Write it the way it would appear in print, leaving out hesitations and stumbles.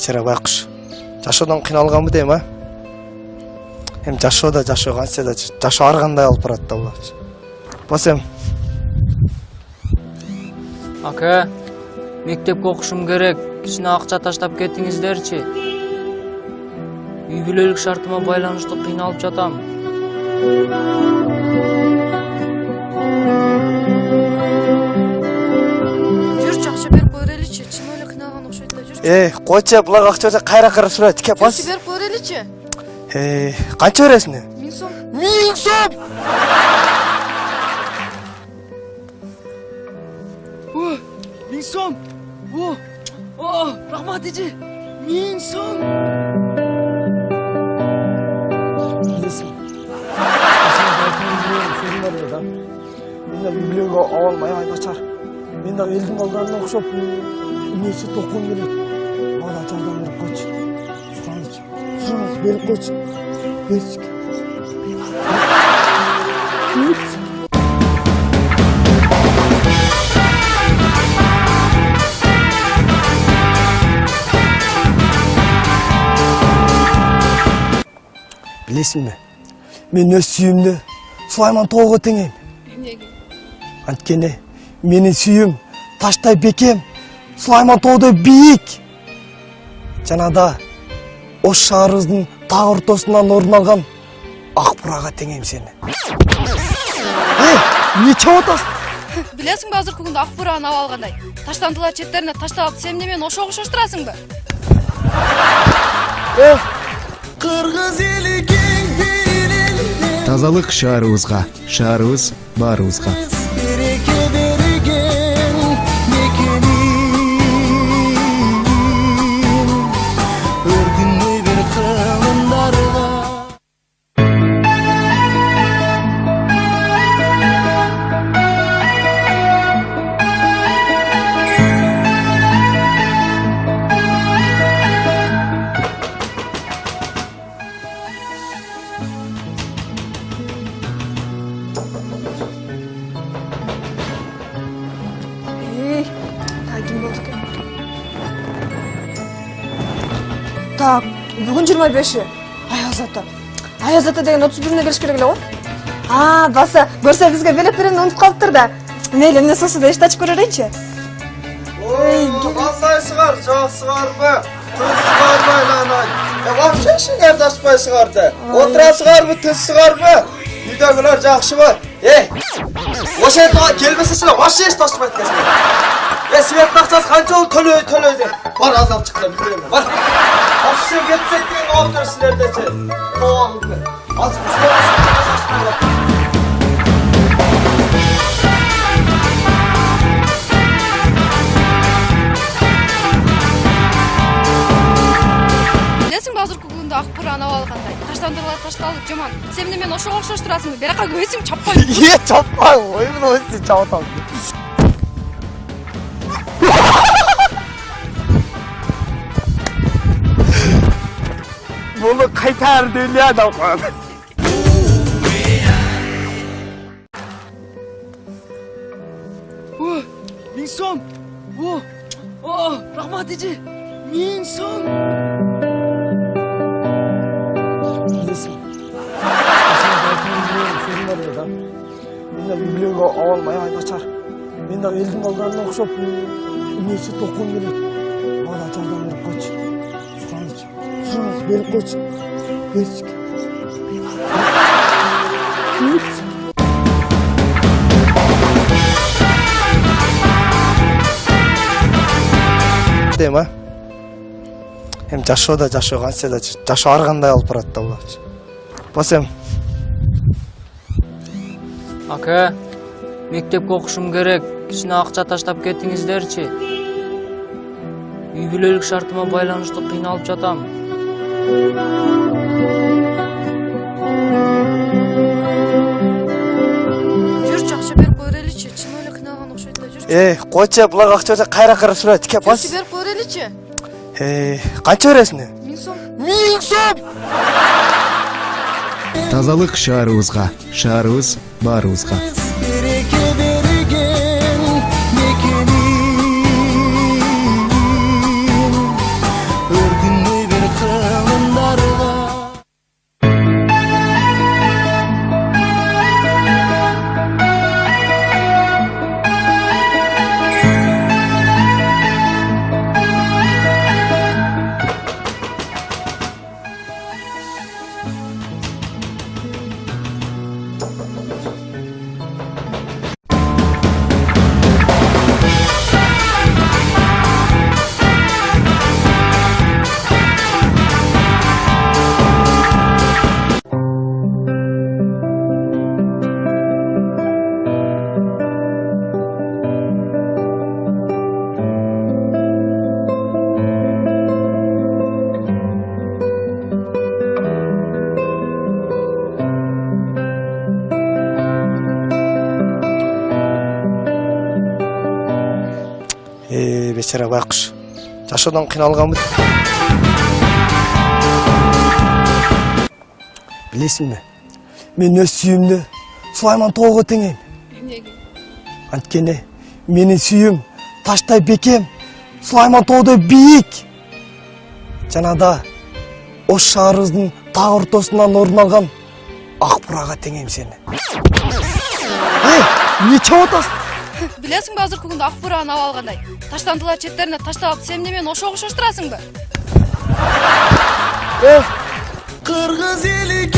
бейшара байкуш. Жашоодан кыйналганбы дейм, а? Эми жашоо канча да жашоо ар кандай алып барат да булачы. Басем. Ака, мектепке окушум керек. Кичине акча таштап кетиңиздерчи. Үй бүлөлүк шартыма байланыштуу кыйналып жатам. Жүрчү, акча берип койреличи. Чын эле кыйналган окшойт да, жүрчү. Койчу, булага акча берсе кайра сурай, тике бас. Жүрчү, берип койреличи. Канча бересиң? 1000 сом. 1000 сом! О, 1000 сом! О, рахмат эже. 1000 сом! Мен үй бүлөгө ала албай айначар. Мен дагы элдин балдарына окшоп университет окугум келет. Мага жардам берип койчу. Сураңыз берип койчу. Берчи. Билесиңби? Мен өз сүйүмдү Сулайман тоого теңейм. Эмнеге? Анткени менин сүйүм таштай бекем, Сулайман тоодой бийик. Жана да Ош шаарыбыздын таг ортосунан орун алган ак бурага теңейм сени. Эмне чап атасың? Билесиңби, азыркы күндө ак бураны ала алгандай. Таштандылар четтерине таштап алып, сен менен ошого окшоштурасыңбы? Кыргыз эли кең элинде Тазалык шаарыбызга, шаарыбыз баарыбызга. береке берген мекеним өргүндөй бир кылымдарга. Так, бүгүн 25-и. Аяз ата деген 31-ине келиш керек эле го. Баса, көрсө бизге белек берени унутуп калыптыр да. Мейли, эмне сосуда эшти ачып көрөлөйүнчү. Кандайсыңар, жаксыңарбы? Тынсыңарбы айланай? Вообще ишиңерди ачпайсыңарды. Отурасыңарбы, тынсыңарбы? Үйдөгүлөр жакшыбы? Ошо жерге келбесе силер вообще эшти ачпайт экенсиңер. Свет акчасы канча болуп төлөй деп. Бар азап чыкты билем. Бар. Вообще кетсек деген отур силердечи. Тоогуңду. Азып Билесиңби, азыркы күндө ак бураны ала алгандай. Таштандылар ташталып, жаман. Сен менен ошого окшоштурасыңбы? Биракка көзүң чаппай. чаппай, оймун ойсы чапатам. Bunu kaytar dünya da var. 1000 сом! Рахмат эже. 1000 сом! Мен үй бүлөгө ала албай айначар. Мен дагы элдин балдарына окшоп университет окугум келет. Мага жардам берип койчу. Сураңыз берип койчу. Берчи. Дейм, а? Эми жашоо канча да жашоо ар кандай алып барат да булачы. Басем. Ака, мектепке окушум керек. Кичине акча таштап кетиңиздерчи. Үй бүлөлүк шартыма байланыштуу кыйналып жатам. Жүрчү, акча берип койреличи. Чын эле кыйналган окшойт да, жүрчү. Койчу, булага акча берсе кайра сурай, тике бас. Жүрчү, берип койреличи. Канча бересиң? 1000 сом. 1000 сом! Тазалык шаарыбызга, шаарыбыз баарыбызга. Береке берген мекеним Бечара байкуш. Жашоодан кыйналганбы? Билесиңби? Мен өз сүйүмдү Сулайман тоого теңейм. Эмнеге? Анткени менин сүйүм таштай бекем, Сулайман тоодой бийик. Жана да Ош шаарыбыздын таг ортосунан орун алган ак бурага теңейм сени. Эмне чап атасың? Билесиңби, азыркы күндө ак бураны ап алгандай. Таштандылар четтерине таштап, сен эмне менен ошого окшоштурасыңбы? Кыргыз эли